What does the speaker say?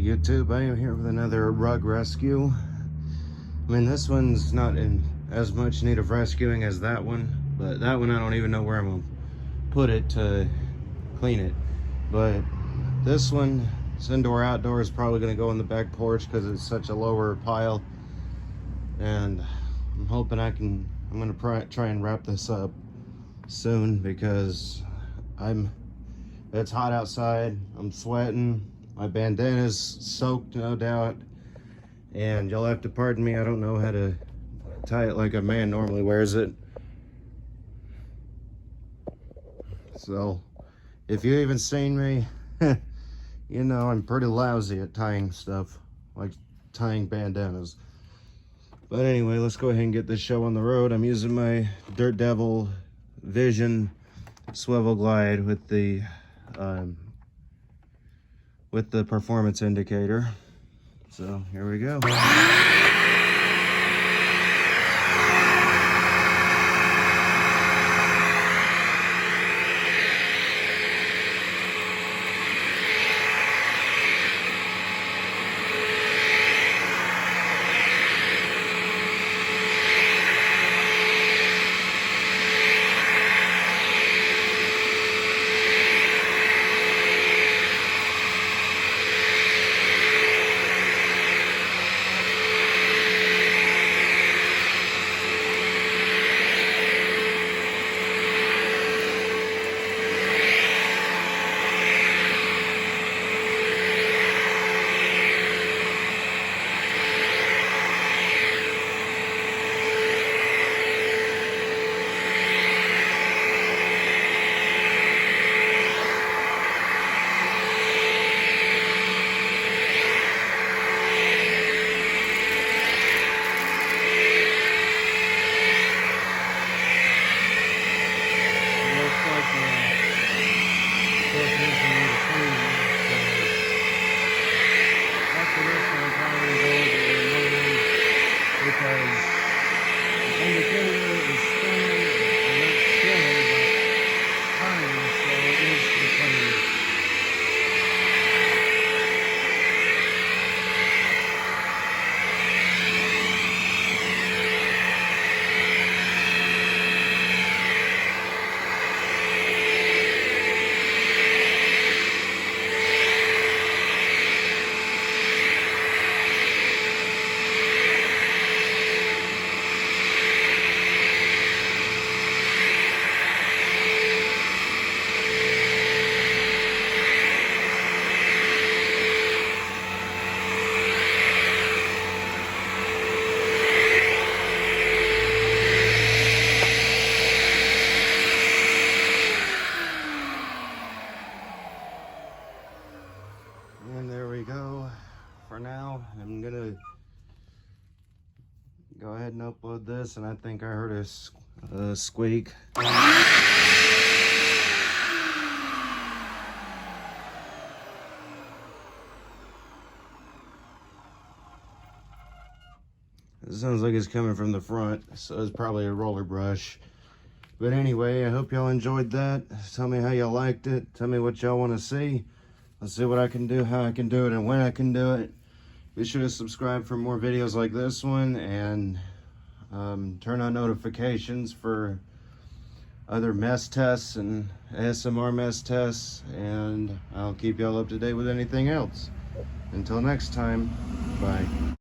YouTube, I am here with another rug rescue. I mean, this one's not in as much need of rescuing as that one, but that one I don't even know where I'm gonna put it to clean it. But this one, it's indoor outdoor, is probably gonna go on the back porch because it's such a lower pile. And I'm hoping I'm gonna try and wrap this up soon because it's hot outside. I'm sweating. My bandana's soaked, no doubt. And you'll have to pardon me, I don't know how to tie it like a man normally wears it. So, if you even seen me, you know I'm pretty lousy at tying stuff, like tying bandanas. But anyway, let's go ahead and get this show on the road. I'm using my Dirt Devil Vision Swivel Glide with the performance indicator. So here we go. And there we go. For now, I'm gonna go ahead and upload this, and I think I heard a squeak. It sounds like it's coming from the front, so it's probably a roller brush. But anyway, I hope y'all enjoyed that. Tell me how y'all liked it. Tell me what y'all want to see. Let's see what I can do, how I can do it, and when I can do it. Be sure to subscribe for more videos like this one, and turn on notifications for other mess tests and ASMR mess tests, and I'll keep y'all up to date with anything else. Until next time, bye.